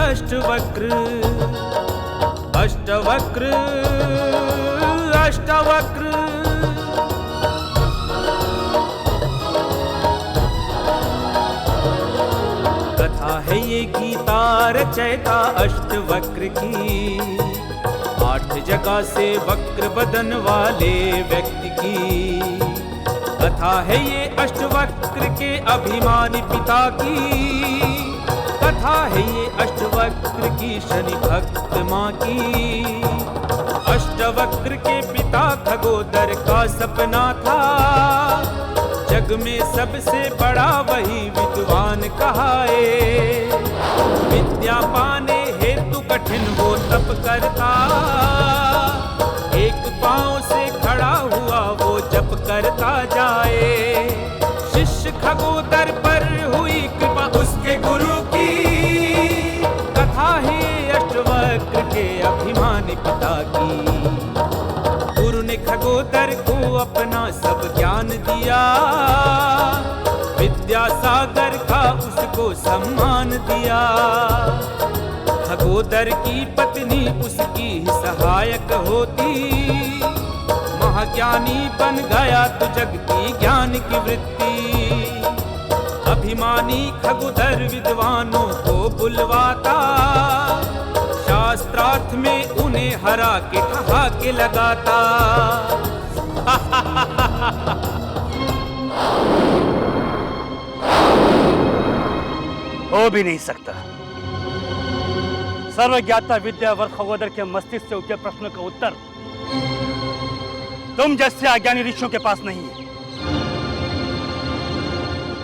अष्टवक्र अष्टवक्र अष्टवक्र। कथा है ये गीता रचयिता अष्टवक्र की, 8 जगह से वक्र बदन वाले व्यक्ति की। कथा है ये अष्टवक्र के अभिमानी पिता की, कथा है ये अष्टवक्र की शनि भक्त माँ की। अष्टवक्र के पिता खगोदर का सपना था, जग में सबसे बड़ा वही विद्वान कहाए। विद्या पाने हेतु कठिन वो तप करता, एक पांव से खड़ा हुआ वो जप करता जाए। शिष्य खगोदर पर हुई कृपा उसके गुरु की, कथा है अष्टवक्र के अभिमानी पिता की। गुरु ने खगोदर को अपना सब ज्ञान दिया, विद्या सागर का उसको सम्मान दिया। खगोदर की पत्नी उसकी सहायक होती, महाज्ञानी बन गया तो जगती ज्ञान की वृत्ति। अभिमानी खगोदर विद्वानों को बुलवाता, शास्त्रार्थ में उन्हें हरा के ठहाके लगाता। हो भी नहीं सकता। सर्वज्ञाता विद्यावर खगोदर के मस्तिष्क से उठे प्रश्न का उत्तर तुम जैसे अज्ञानी ऋषियों के पास नहीं है,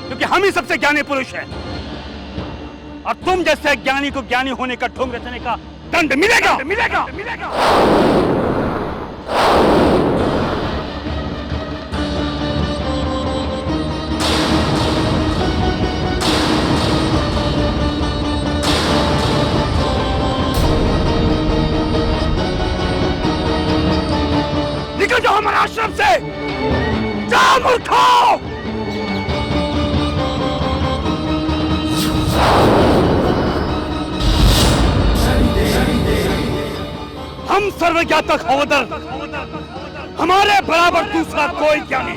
क्योंकि हम ही सबसे ज्ञानी पुरुष हैं। और तुम जैसे ज्ञानी को ज्ञानी होने का ढोंग रचने का दंड मिलेगा, मिलेगा, मिलेगा। निकल जाओ हमारे आश्रम से, जाओ मूर्खों। हम सर्वज्ञाता खगोदर, हमारे बराबर दूसरा कोई ज्ञानी,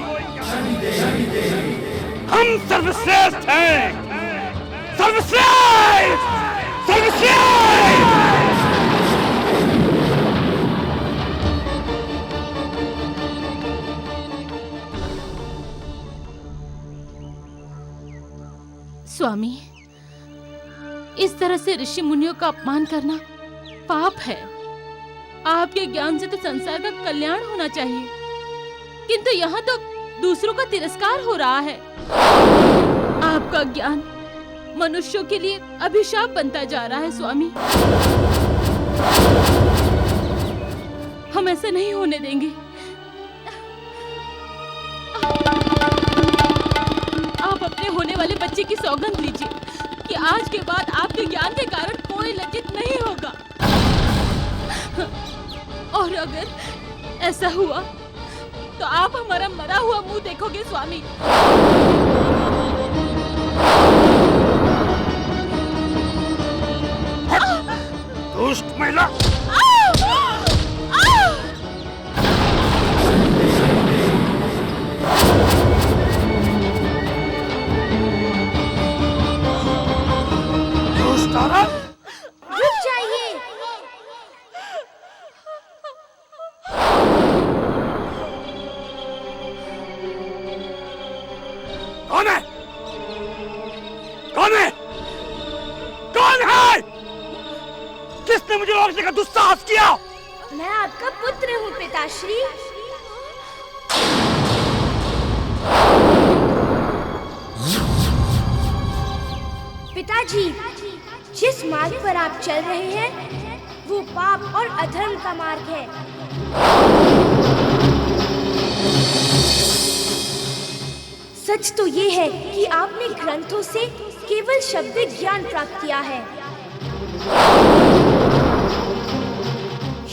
हम सर्वश्रेष्ठ हैं, सर्वश्रेष्ठ, सर्वश्रेष्ठ। स्वामी, इस तरह से ऋषि मुनियों का अपमान करना पाप है। आपके ज्ञान से तो संसार का कल्याण होना चाहिए, किंतु यहाँ तो दूसरों का तिरस्कार हो रहा है। आपका ज्ञान मनुष्यों के लिए अभिशाप बनता जा रहा है स्वामी। हम ऐसा नहीं होने देंगे। आप अपने होने वाले बच्चे की सौगंध लीजिए कि आज के बाद आपके ज्ञान के कारण कोई लज्जित नहीं होगा। और अगर ऐसा हुआ तो आप हमारा मरा हुआ मुंह देखोगे स्वामी। दुष्ट महिला, दुष्ट औरत, रुक जाइए। कौन है? कौन है? कौन है? किसने मुझे रोकने का दुस्साहस किया? मैं आपका पुत्र हूँ पिताश्री। पिताजी, जिस मार्ग पर आप चल रहे हैं वो पाप और अधर्म का मार्ग है। सच तो ये है कि आपने ग्रंथों से केवल शब्द ज्ञान प्राप्त किया है।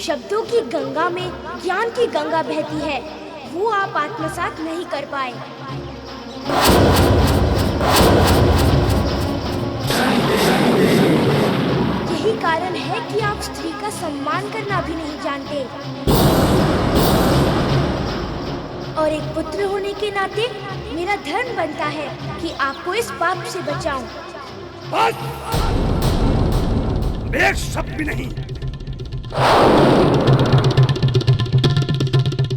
शब्दों की गंगा में ज्ञान की गंगा बहती है, वो आप आत्मसात नहीं कर पाए। एक स्त्री का सम्मान करना भी नहीं जानते। और एक पुत्र होने के नाते मेरा धर्म बनता है कि आपको इस पाप से बचाऊं। बस! एक शब्द भी नहीं।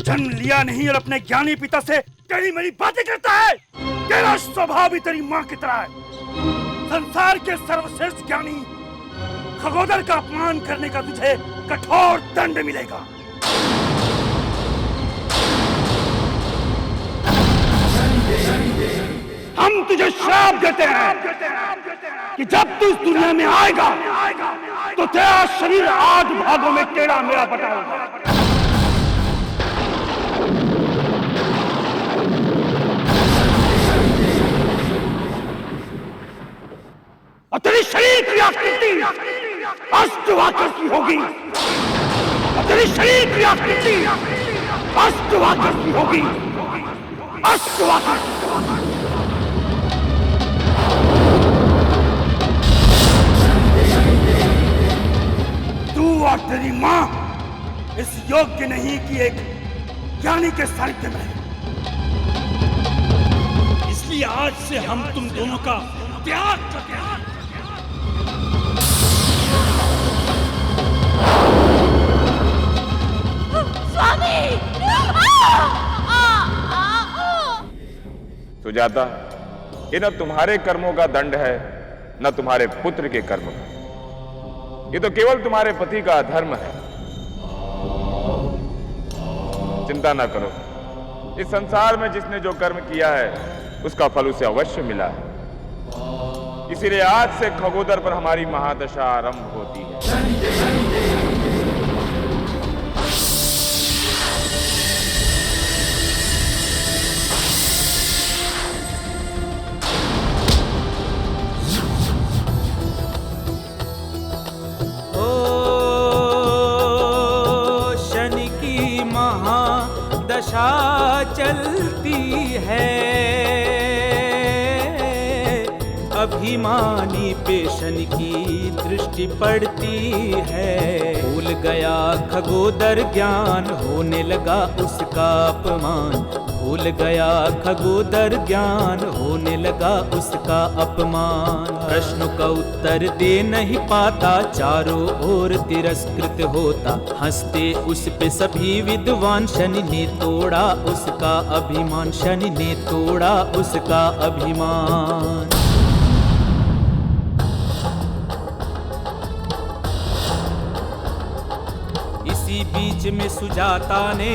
जन्म लिया नहीं और अपने ज्ञानी पिता से टेढ़ी मेरी बातें करता है। तेरा स्वभाव भी तेरी माँ की तरह है। संसार के सर्वश्रेष्ठ ज्ञानी खगोदर का अपमान करने का तुझे कठोर दंड मिलेगा। हम तुझे श्राप देते हैं कि जब तू इस दुनिया में आएगा तो तेरा शरीर 8 भागों में टेढ़ा मेरा बटा होगा। और तेरी शरीर की आकृति अष्टवाकर की होगी। और तेरी शरीर की आकृति अष्टवाकर की होगी। अष्टवाकर। तू और तेरी माँ इस योग्य नहीं कि एक ज्ञानी के सानिध्य में। इसलिए आज से हम तुम दोनों का त्याग करते हैं। सुजाता, ये न तुम्हारे कर्मों का दंड है न तुम्हारे पुत्र के कर्म का। ये तो केवल तुम्हारे पति का अधर्म है। चिंता न करो, इस संसार में जिसने जो कर्म किया है उसका फल उसे अवश्य मिला है। इसीलिए आज से खगोदर पर हमारी महादशा आरंभ होती है। दशा चलती है, अभिमानी पे शनि की दृष्टि पड़ती है। भूल गया खगोदर ज्ञान, होने लगा उसका अपमान। भूल गया खगोदर ज्ञान, होने लगा उसका अपमान। प्रश्न का उत्तर दे नहीं पाता, चारों ओर तिरस्कृत होता। हंसते उस पे सभी विद्वान, शनि ने तोड़ा उसका अभिमान। शनि ने तोड़ा उसका अभिमान। इसी बीच में सुजाता ने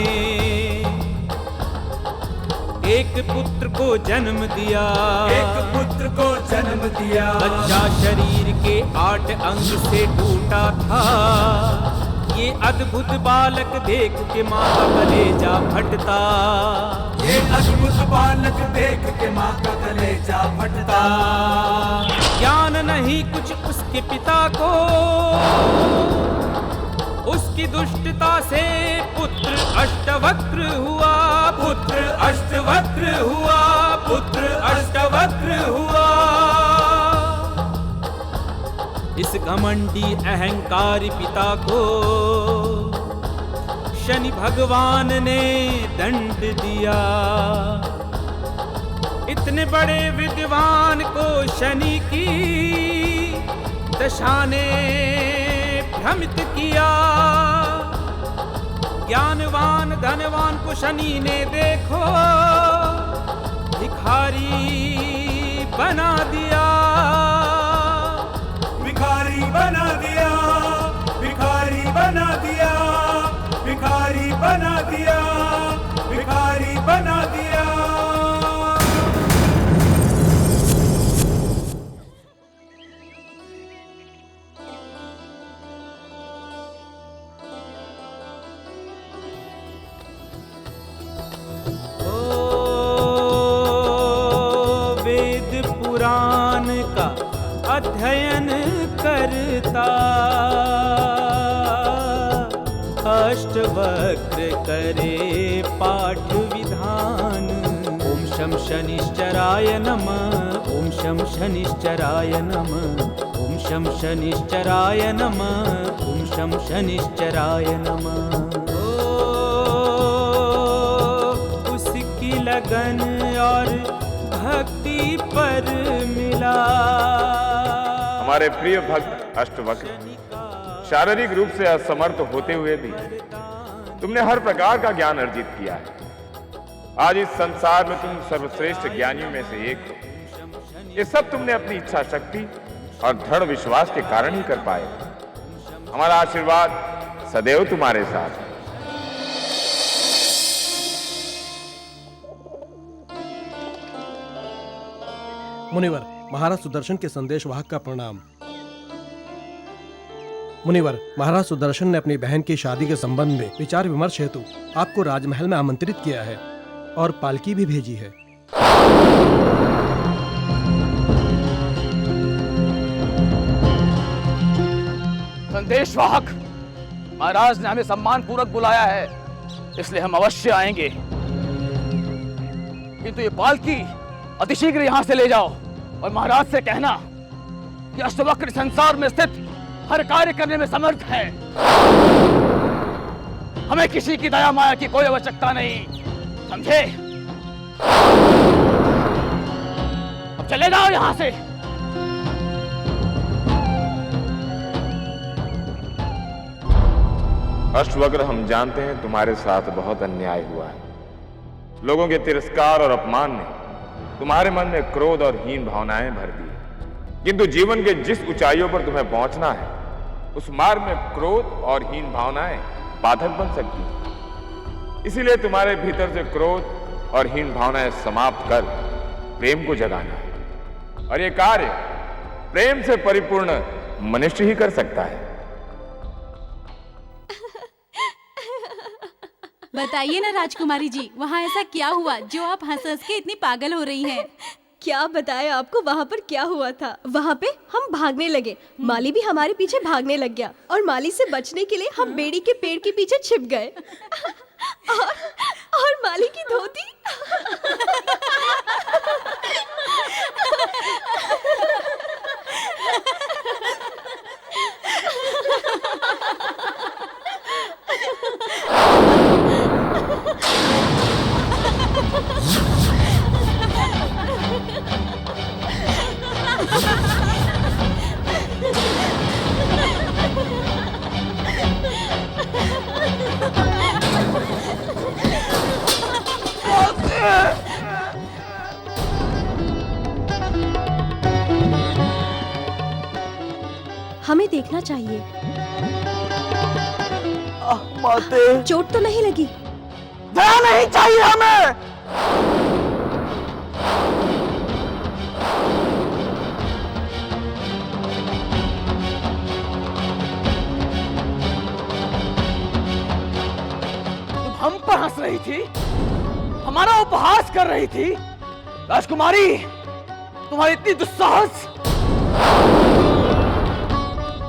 एक पुत्र को जन्म दिया। एक पुत्र को जन्म दिया। बच्चा शरीर के 8 अंग से टूटा था। ये अद्भुत बालक देख के माँ का कलेजा फटता। ये अद्भुत बालक देख के माँ का कलेजा फटता। ज्ञान नहीं कुछ उसके पिता को, उसकी दुष्टता से पुत्र अष्टवक्र हुआ। पुत्र अष्टवक्र हुआ। पुत्र अष्टवक्र हुआ। इस घमंडी अहंकारी पिता को शनि भगवान ने दंड दिया। इतने बड़े विद्वान को शनि की दशा ने भ्रमित किया। ज्ञानवान धनवान को शनि ने देखो भिखारी बना दिया। भिखारी बना दिया। भिखारी बना दिया। भिखारी बना दिया। भिखारी बना दिया। पुराण का अध्ययन करता, अष्टवक्र करे पाठ विधान। ओम शम शनिश्चराय नमः। ओम शम शनिश्चराय नमः। ओम शम शनिश्चराय नमः। ओम शं शनिश्चराय नमः। उसकी लगन और भक्ति पर मिला। हमारे प्रिय भक्त अष्टवक्र, शारीरिक रूप से असमर्थ होते हुए भी तुमने हर प्रकार का ज्ञान अर्जित किया है। आज इस संसार में तुम सर्वश्रेष्ठ ज्ञानियों में से एक हो। ये सब तुमने अपनी इच्छा शक्ति और दृढ़ विश्वास के कारण ही कर पाए। हमारा आशीर्वाद सदैव तुम्हारे साथ है। मुनिवर, महाराज सुदर्शन के संदेश वाहक का प्रणाम। मुनिवर, महाराज सुदर्शन ने अपनी बहन की शादी के संबंध में विचार विमर्श हेतु आपको राजमहल में आमंत्रित किया है और पालकी भी भेजी है। संदेशवाहक, महाराज ने हमें सम्मान पूर्वक बुलाया है, इसलिए हम अवश्य आएंगे। किंतु ये पालकी अतिशीघ्र यहाँ से ले जाओ और महाराज से कहना कि अष्टवक्र संसार में स्थित हर कार्य करने में समर्थ है। हमें किसी की दया माया की कोई आवश्यकता नहीं, समझे? अब चले जाओ यहाँ से। अष्टवक्र, हम जानते हैं तुम्हारे साथ बहुत अन्याय हुआ है। लोगों के तिरस्कार और अपमान ने तुम्हारे मन में क्रोध और हीन भावनाएं भर दी। किंतु जीवन के जिस ऊंचाइयों पर तुम्हें पहुंचना है, उस मार्ग में क्रोध और हीन भावनाएं बाधक बन सकती हैं। इसीलिए तुम्हारे भीतर से क्रोध और हीन भावनाएं समाप्त कर प्रेम को जगाना है। और ये कार्य प्रेम से परिपूर्ण मनुष्य ही कर सकता है। बताइए ना राजकुमारी जी, वहाँ ऐसा क्या हुआ जो आप हंस हंस के इतनी पागल हो रही हैं? क्या बताएं आपको वहाँ पर क्या हुआ था। वहाँ पे हम भागने लगे, माली भी हमारे पीछे भागने लग गया और माली से बचने के लिए हम बेड़ी के पेड़ के पीछे छिप गए और माली की धोती हमें देखना चाहिए। माते, चोट तो नहीं लगी? दया नहीं चाहिए हमें। तुम हम पर हंस रही थी, हमारा उपहास कर रही थी। राजकुमारी, तुम्हारी इतनी दुस्साहस।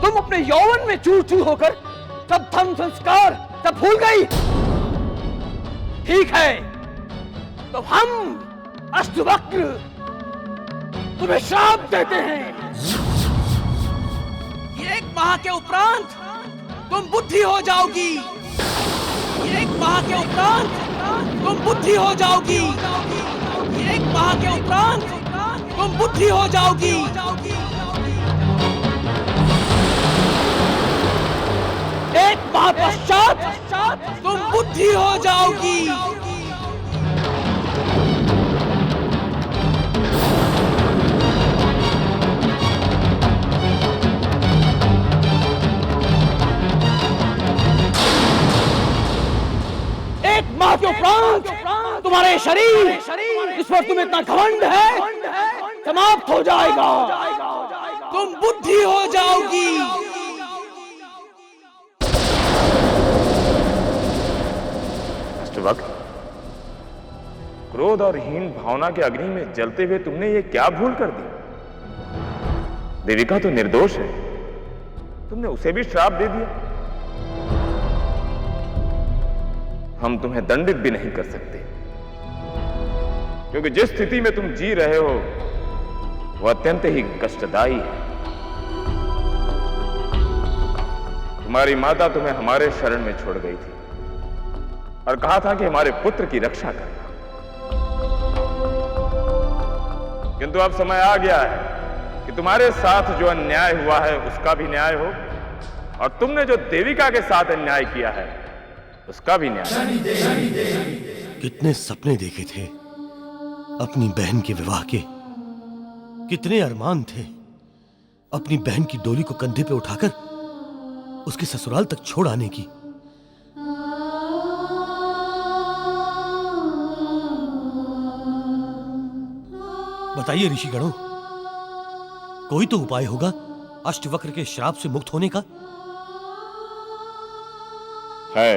तुम अपने यौवन में चूर चूर होकर सब धर्म संस्कार सब भूल गई। ठीक है, तो हम अष्टवक्र तुम्हें श्राप देते हैं। एक माह के उपरांत तुम बुद्धि हो जाओगी। एक माह के उपरांत तुम बुद्धि हो जाओगी। एक माह के उपरांत तुम बुद्धि हो जाओगी। एक माह पश्चात तुम बुद्धि हो जाओगी। एक माह के उपरांत तुम्हारे शरीर जिस पर तुम्हें इतना घमंड है समाप्त हो जाएगा। तुम बुद्धि हो जाओगी। वक्त क्रोध और हीन भावना के अग्नि में जलते हुए तुमने ये क्या भूल कर दी? देविका तो निर्दोष है, तुमने उसे भी श्राप दे दिया। हम तुम्हें दंडित भी नहीं कर सकते, क्योंकि जिस स्थिति में तुम जी रहे हो वह अत्यंत ही कष्टदायी है। तुम्हारी माता तुम्हें हमारे शरण में छोड़ गई थी और कहा था कि हमारे पुत्र की रक्षा करना। किंतु अब समय आ गया है कि तुम्हारे साथ जो अन्याय हुआ है उसका भी न्याय हो, और तुमने जो देविका के साथ अन्याय किया है उसका भी न्याय। कितने सपने देखे थे अपनी बहन के विवाह के, कितने अरमान थे अपनी बहन की डोली को कंधे पे उठाकर उसके ससुराल तक छोड़ आने की। बताइए ऋषिगणों, कोई तो उपाय होगा अष्टवक्र के श्राप से मुक्त होने का? है।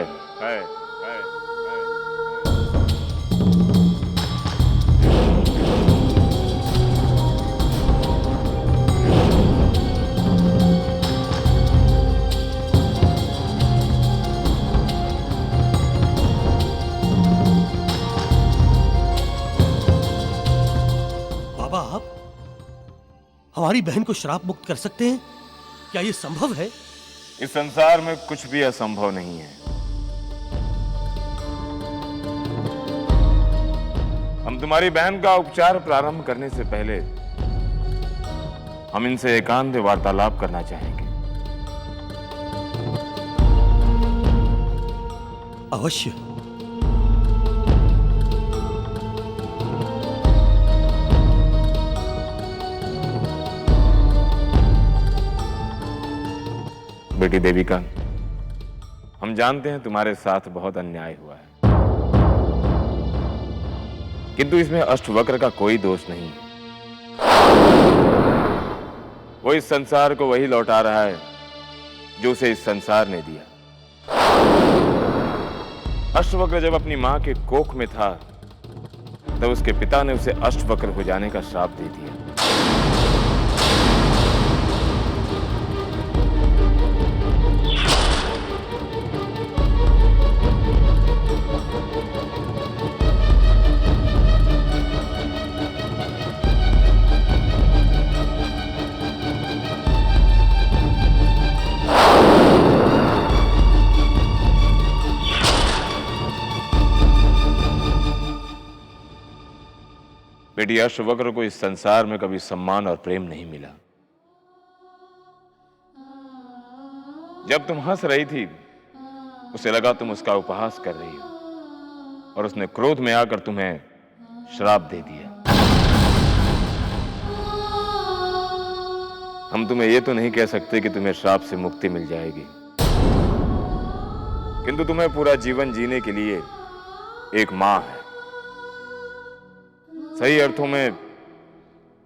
बाबा, आप हमारी बहन को श्राप मुक्त कर सकते हैं? क्या यह संभव है? इस संसार में कुछ भी असंभव नहीं है। हम तुम्हारी बहन का उपचार प्रारंभ करने से पहले हम इनसे एकांत वार्तालाप करना चाहेंगे। अवश्य। बेटी देविका, हम जानते हैं तुम्हारे साथ बहुत अन्याय हुआ है, किंतु इसमें अष्टवक्र का कोई दोष नहीं है। वो इस संसार को वही लौटा रहा है जो उसे इस संसार ने दिया। अष्टवक्र जब अपनी मां के कोख में था तब उसके पिता ने उसे अष्टवक्र हो जाने का श्राप दे दिया। बेटी, अष्टवक्र को इस संसार में कभी सम्मान और प्रेम नहीं मिला। जब तुम हंस रही थी उसे लगा तुम उसका उपहास कर रही हो, और उसने क्रोध में आकर तुम्हें श्राप दे दिया। हम तुम्हें यह तो नहीं कह सकते कि तुम्हें श्राप से मुक्ति मिल जाएगी, किंतु तुम्हें पूरा जीवन जीने के लिए एक मां है। सही अर्थों में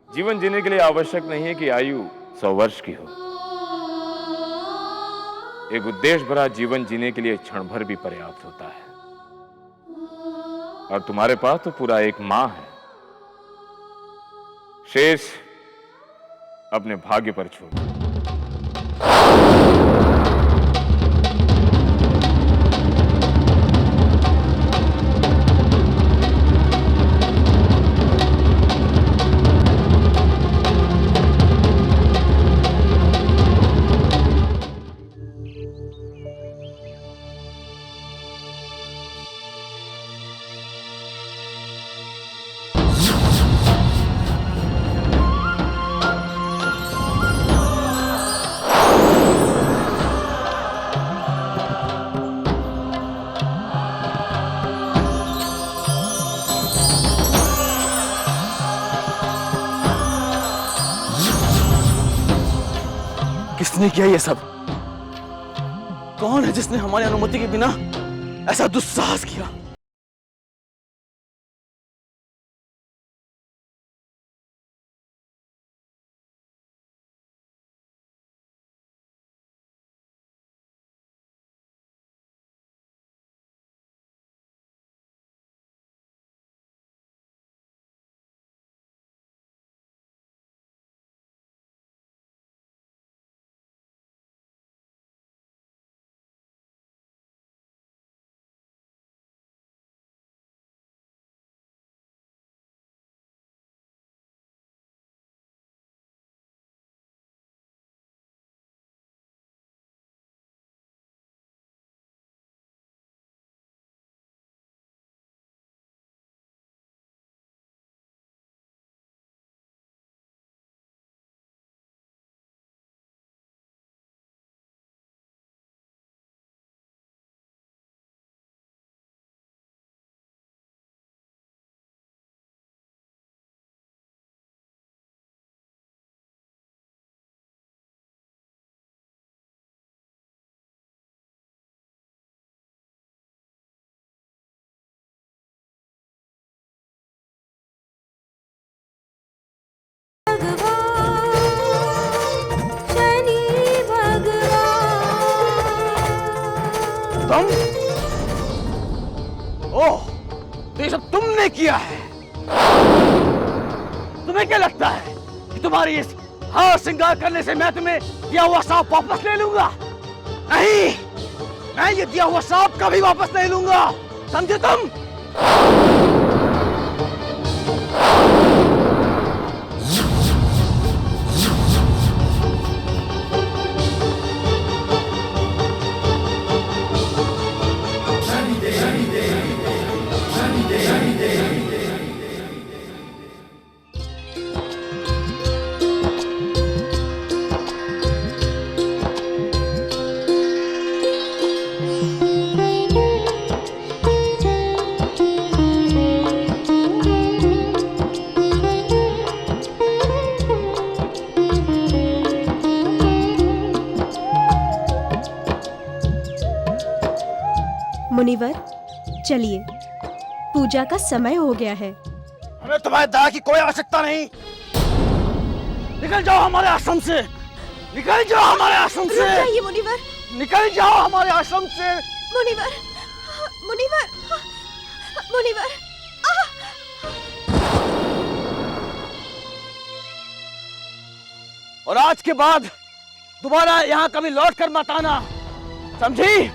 जीवन जीने के लिए आवश्यक नहीं है कि आयु 100 वर्ष की हो। एक उद्देश्य भरा जीवन जीने के लिए क्षण भर भी पर्याप्त होता है, और तुम्हारे पास तो पूरा एक मां है। शेष अपने भाग्य पर छोड़ो। किसने किया ये सब? कौन है जिसने हमारी अनुमति के बिना ऐसा दुस्साहस किया? तुम? ओह, तो ये सब तुमने किया है। तुम्हें क्या लगता है कि तुम्हारी इस हार श्रृंगार करने से मैं तुम्हें दिया हुआ सांप वापस ले लूंगा? नहीं, मैं ये दिया हुआ सांप कभी वापस नहीं लूंगा, समझे तुम? मुनिवर, चलिए, पूजा का समय हो गया है। हमें तुम्हारे दया की कोई आवश्यकता नहीं। निकल जाओ हमारे आश्रम से, निकल जाओ हमारे आश्रम से। रुक जाइए मुनिवर, निकल जाओ हमारे आश्रम से। मुनिवर, मुनिवर, मुनिवर। और आज के बाद दोबारा यहाँ कभी लौट कर मत आना, समझी?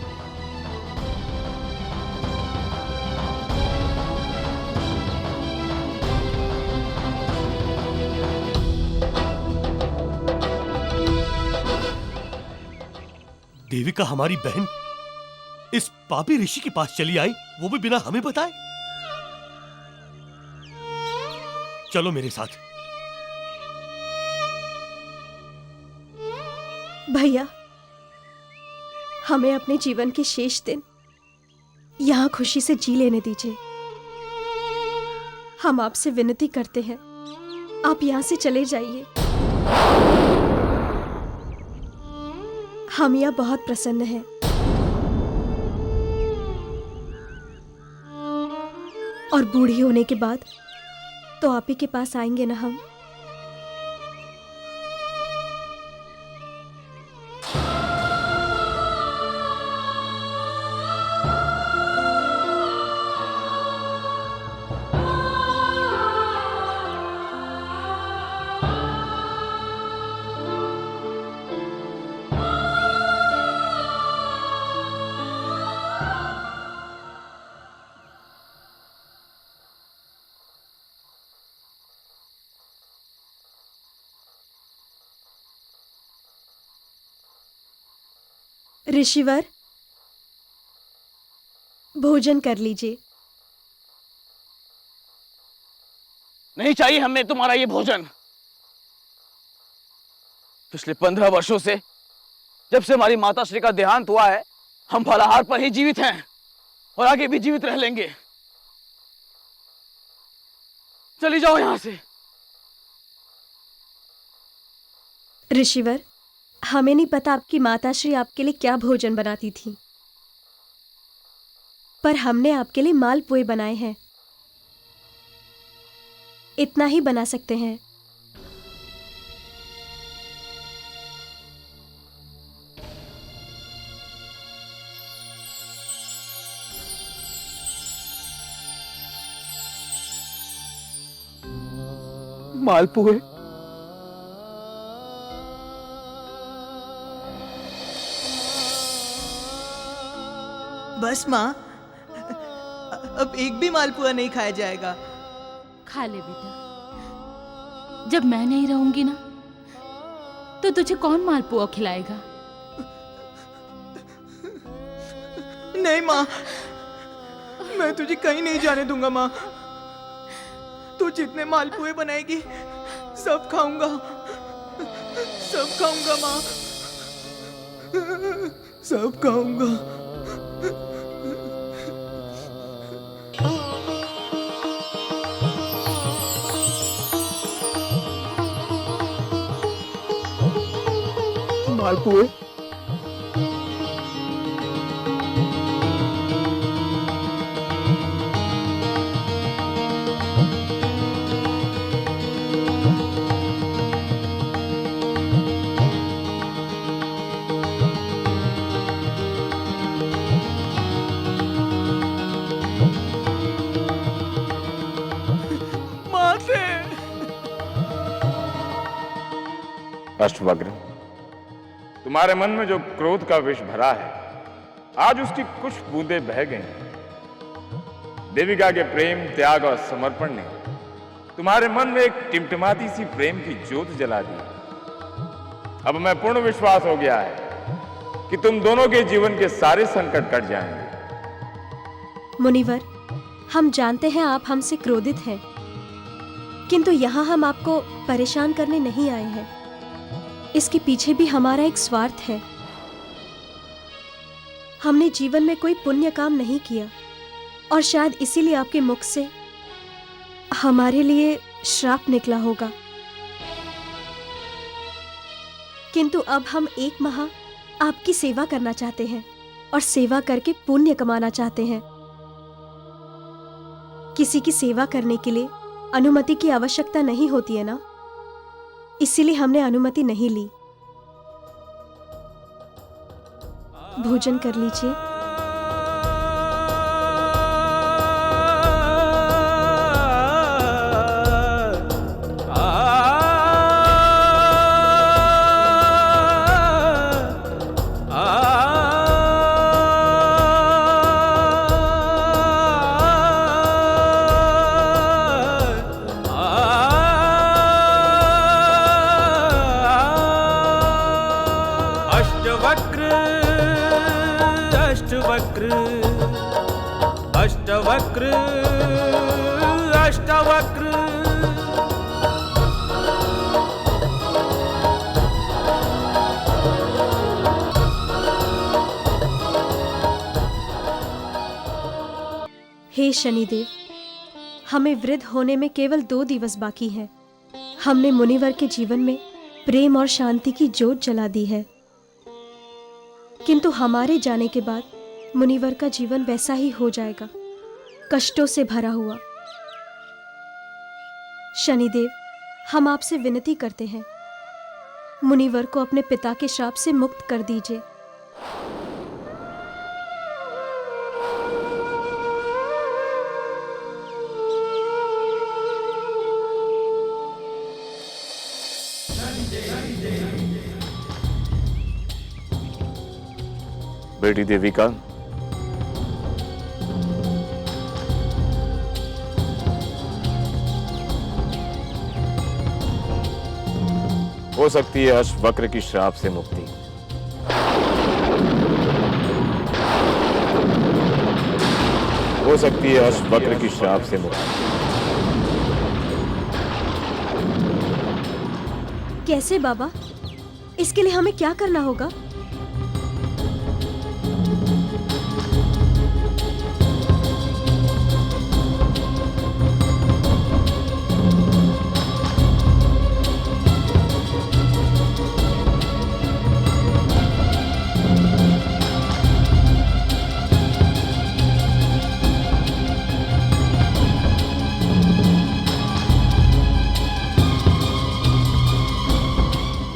देविका हमारी बहन इस पापी ऋषि के पास चली आई, वो भी बिना हमें बताए। चलो मेरे साथ। भैया, हमें अपने जीवन के शेष दिन यहाँ खुशी से जी लेने दीजिए। हम आपसे विनती करते हैं, आप यहाँ से चले जाइए। हम यहाँ बहुत प्रसन्न हैं। और बूढ़ी होने के बाद तो आप ही के पास आएंगे ना हम। ऋषिवर, भोजन कर लीजिए। नहीं चाहिए हमें तुम्हारा ये भोजन। पिछले 15 वर्षों से, जब से हमारी माता श्री का देहांत हुआ है, हम फलाहार पर ही जीवित हैं और आगे भी जीवित रह लेंगे। चली जाओ यहां से। ऋषिवर, हमें नहीं पता आपकी माताश्री आपके लिए क्या भोजन बनाती थी, पर हमने आपके लिए मालपुए बनाए हैं। इतना ही बना सकते हैं। मालपुए? बस माँ, अब एक भी मालपुआ नहीं खाया जाएगा। खा ले बेटा, जब मैं नहीं रहूंगी ना तो तुझे कौन मालपुआ खिलाएगा? नहीं माँ, मैं तुझे कहीं नहीं जाने दूंगा माँ। तू जितने मालपुए बनाएगी सब खाऊंगा, सब खाऊंगा माँ, सब खाऊंगा। मालपुए? अष्टवक्र, तुम्हारे मन में जो क्रोध का विष भरा है, आज उसकी कुछ बूंदें बह गई हैं। देविका के प्रेम, त्याग और समर्पण ने तुम्हारे मन में एक टिमटिमाती सी प्रेम की ज्योत जला दी। अब मैं पूर्ण विश्वास हो गया है कि तुम दोनों के जीवन के सारे संकट कट जाएंगे। मुनिवर, हम जानते हैं आप हमसे क्रोधित हैं, किंतु यहाँ हम आपको परेशान करने नहीं आए हैं। इसके पीछे भी हमारा एक स्वार्थ है। हमने जीवन में कोई पुण्य काम नहीं किया और शायद इसीलिए आपके मुख से हमारे लिए श्राप निकला होगा। किंतु अब हम 1 माह आपकी सेवा करना चाहते हैं और सेवा करके पुण्य कमाना चाहते हैं। किसी की सेवा करने के लिए अनुमति की आवश्यकता नहीं होती है ना, इसीलिए हमने अनुमति नहीं ली। भोजन कर लीजिए। अष्टवक्र अष्टवक्र अष्टवक्र। हे शनिदेव, हमें वृद्ध होने में केवल 2 दिवस बाकी है। हमने मुनिवर के जीवन में प्रेम और शांति की ज्योत जला दी है, किंतु हमारे जाने के बाद मुनिवर का जीवन वैसा ही हो जाएगा, कष्टों से भरा हुआ। शनिदेव, हम आपसे विनती करते हैं, मुनिवर को अपने पिता के श्राप से मुक्त कर दीजिए। बेटी देविका, हो सकती है अष्टवक्र की श्राप से मुक्ति। हो सकती है अष्टवक्र की श्राप से मुक्ति। कैसे बाबा? इसके लिए हमें क्या करना होगा?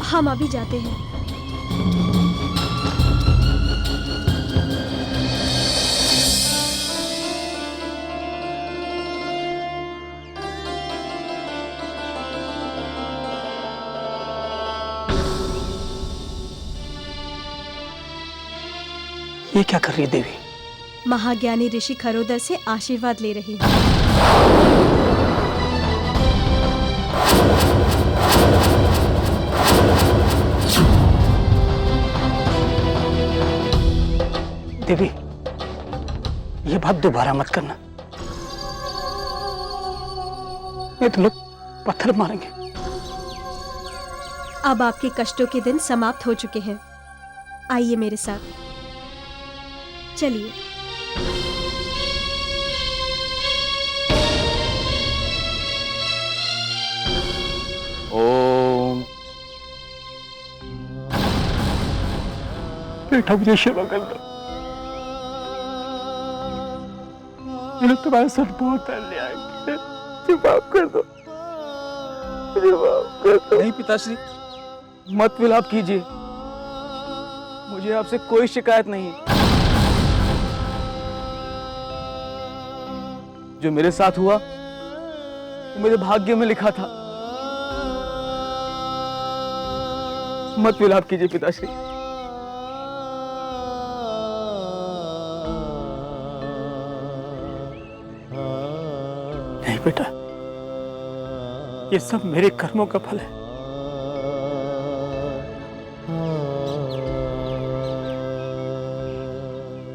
हम अभी जाते हैं। ये क्या कर रही है देवी? महाज्ञानी ऋषि खरोदर से आशीर्वाद ले रही हूँ। देवी, ये बात दोबारा मत करना, नहीं तो लोग पत्थर मारेंगे। अब आपके कष्टों के दिन समाप्त हो चुके हैं। आइए मेरे साथ, चलिए। ओम। बेटा, मुझे क्षमा कर दो, मैंने तुम्हारे साथ बहुत अन्याय किया, मुझे माफ कर दो, मुझे माफ कर दो। नहीं पिताश्री, मत विलाप कीजिए, मुझे आपसे कोई शिकायत नहीं है। जो मेरे साथ हुआ वो मेरे भाग्य में लिखा था। मत विलाप कीजिए पिताश्री। नहीं बेटा, ये सब मेरे कर्मों का फल है।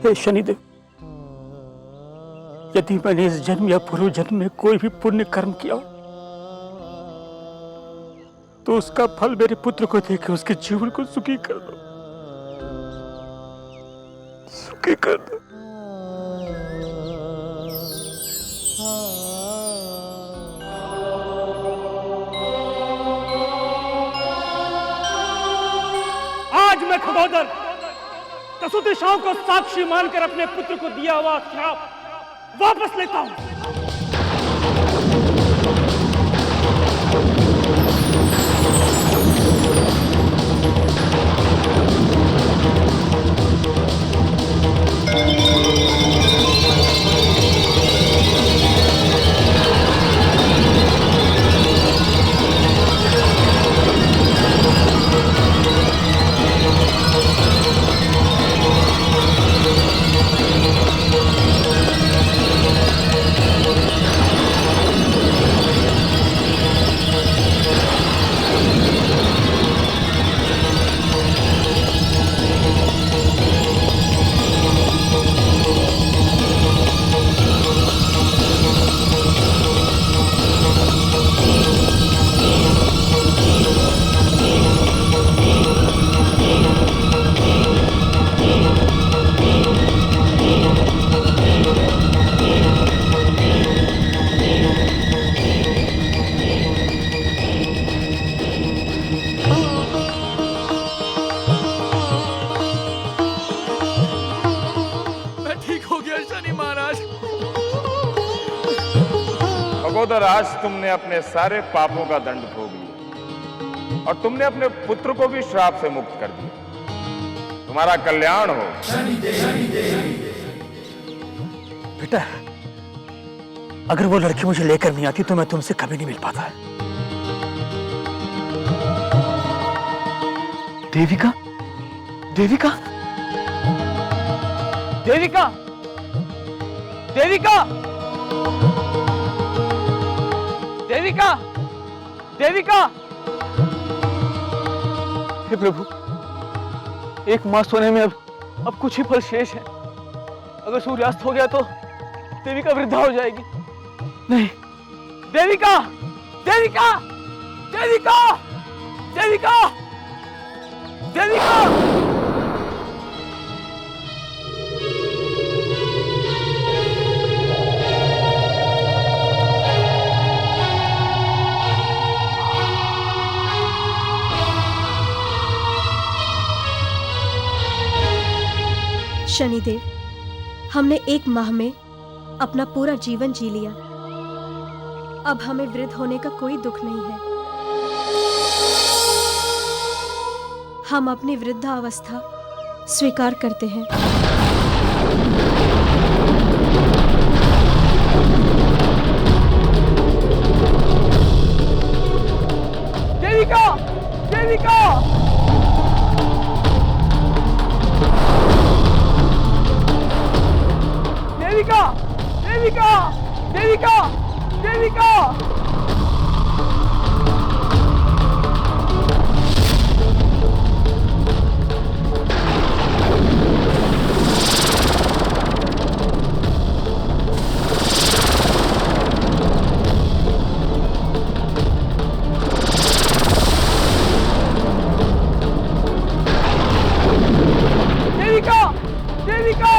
हे शनिदेव, यदि मैंने इस जन्म या पूर्व जन्म में कोई भी पुण्य कर्म किया हो, तो उसका फल मेरे पुत्र को देकर उसके जीवन को सुखी कर दो, सुखी कर दो। आज मैं खगोदर कसुतिशाओं को साक्षी मानकर अपने पुत्र को दिया हुआ श्राप वापस लेता हूं। खगोदर, आज तुमने अपने सारे पापों का दंड भोग लिया और तुमने अपने पुत्र को भी श्राप से मुक्त कर दिया। तुम्हारा कल्याण हो। बेटा, अगर वो लड़की मुझे लेकर नहीं आती तो मैं तुमसे कभी नहीं मिल पाता। देविका, देविका, देविका, देविका, देविका, देविका। हे प्रभु, एक मास सोने में अब कुछ ही फल शेष है। अगर सूर्यास्त हो गया तो देविका वृद्धा हो जाएगी। नहीं, देविका, देविका, देविका, देविका, देविका। शनिदेव, हमने 1 माह में अपना पूरा जीवन जी लिया। अब हमें वृद्ध होने का कोई दुख नहीं है। हम अपनी वृद्धावस्था स्वीकार करते हैं। देविका, देविका, देविका, देविका, देविका, देविका। देविका, देविका।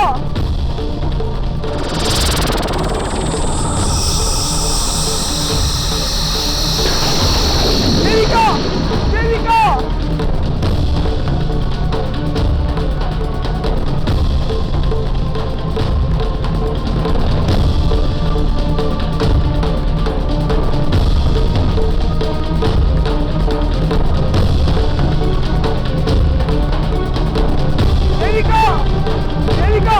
देविका, देविका। देविका, देविका,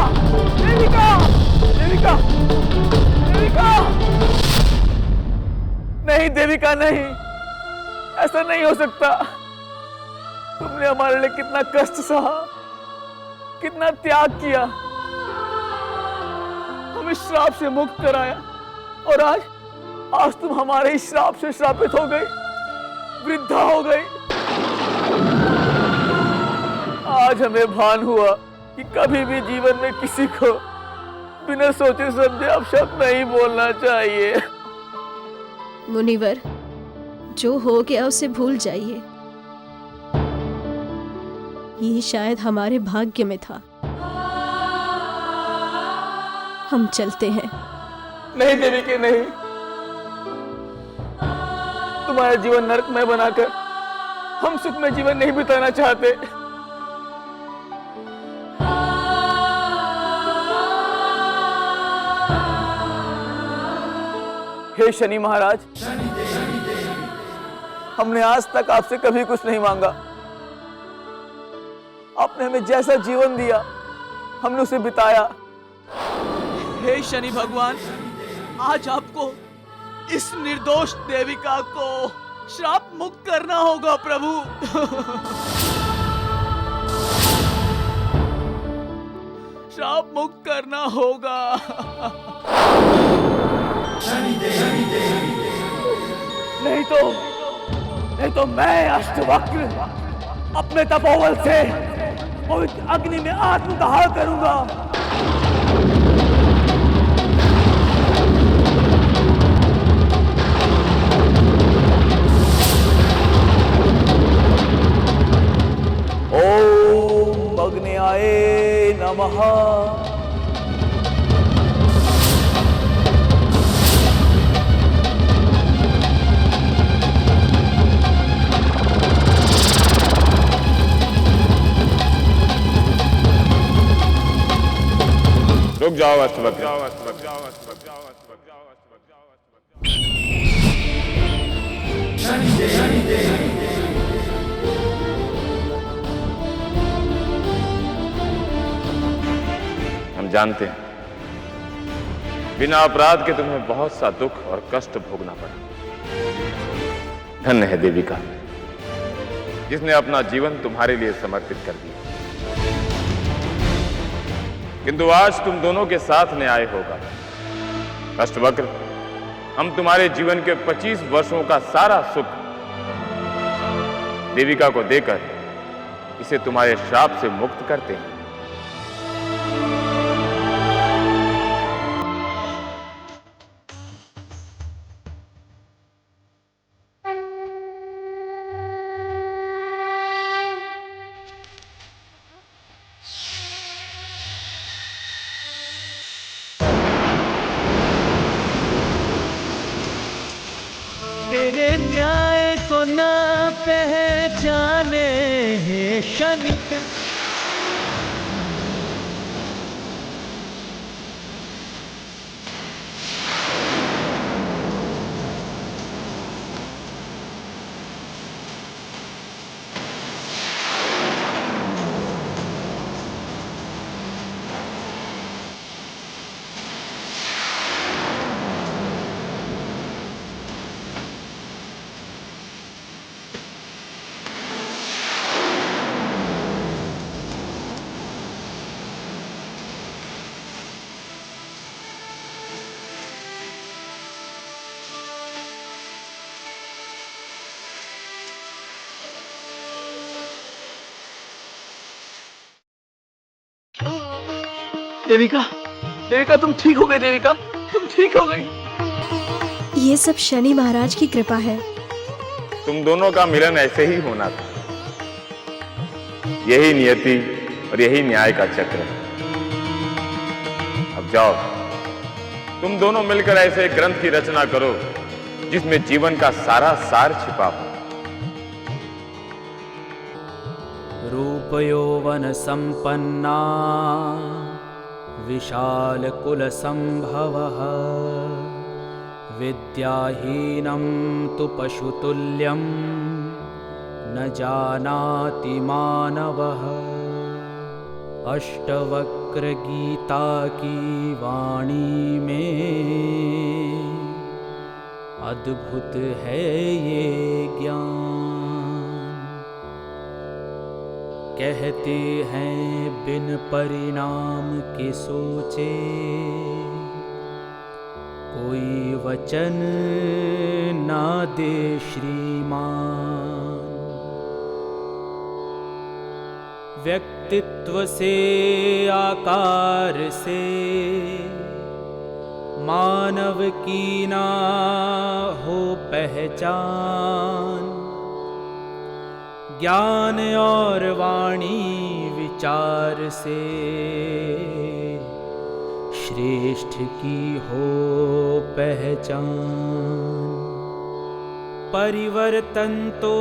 देविका, देविका, देविका। नहीं देविका, नहीं, ऐसा नहीं हो सकता। तुमने हमारे लिए कितना कष्ट सहा, कितना त्याग किया, हमें श्राप से मुक्त कराया, और आज तुम हमारे इस श्राप से श्रापित हो गई, वृद्धा हो गई। आज हमें भान हुआ कि कभी भी जीवन में किसी को बिना सोचे समझे अपशब्द नहीं बोलना चाहिए। मुनिवर, जो हो गया उसे भूल जाइए। ये शायद हमारे भाग्य में था। हम चलते हैं। नहीं देवी के नहीं, तुम्हारा जीवन नरकमय बनाकर हम सुखमय जीवन नहीं बिताना चाहते। हे शनि महाराज, हमने आज तक आपसे कभी कुछ नहीं मांगा। आपने हमें जैसा जीवन दिया हमने उसे बिताया। हे शनि भगवान, आज आपको इस निर्दोष देविका को श्राप मुक्त करना होगा प्रभु। श्राप मुक्त करना होगा। नहीं तो मैं अष्टवक्र अपने तपोबल से पवित्र अग्नि में आत्मदाह करूंगा। ओम अग्न्याय नमः। रुक जाओ अष्टवक्र। हम जानते हैं बिना अपराध के तुम्हें बहुत सा दुख और कष्ट भोगना पड़ा। धन्य है देविका जिसने अपना जीवन तुम्हारे लिए समर्पित कर दिया। किंतु आज तुम दोनों के साथ न्याय होगा। अष्टवक्र, हम तुम्हारे जीवन के 25 वर्षों का सारा सुख देविका को देकर इसे तुम्हारे श्राप से मुक्त करते हैं। तेरे न्याय को ना पहचाने हे शनि। देविका तुम ठीक हो गई। देविका तुम ठीक हो गई। ये सब शनि महाराज की कृपा है। तुम दोनों का मिलन ऐसे ही होना था। यही नियति और यही न्याय का चक्र है। अब जाओ, तुम दोनों मिलकर ऐसे ग्रंथ की रचना करो जिसमें जीवन का सारा सार छिपा हो। रूप यौवन संपन्ना विशाल कुल संभवः विद्याहीनं तु पशुतुल्यं न जानाति मानवः। अष्टवक्र गीता की वाणी में अद्भुत है ये ज्ञान। कहते हैं बिन परिणाम के सोचे कोई वचन ना दे श्रीमान। व्यक्तित्व से आकार से मानव की ना हो पहचान। ज्ञान और वाणी विचार से श्रेष्ठ की हो पहचान। परिवर्तन तो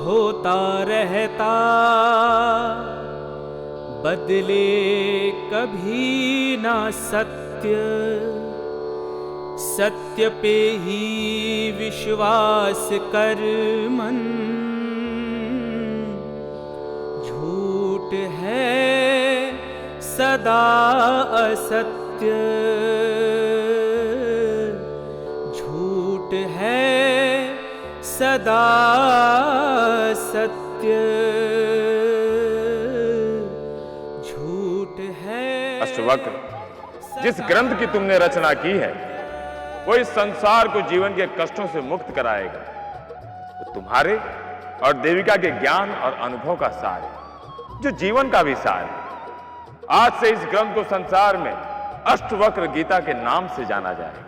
होता रहता, बदले कभी ना सत्य। सत्य पे ही विश्वास कर मन, झूठ है सदा असत्य। झूठ है सदा सत्य। झूठ है। अष्टवक्र, जिस ग्रंथ की तुमने रचना की है वो इस संसार को जीवन के कष्टों से मुक्त कराएगा। तो तुम्हारे और देविका के ज्ञान और अनुभव का सार है, जो जीवन का भी सार है। आज से इस ग्रंथ को संसार में अष्टवक्र गीता के नाम से जाना जाएगा।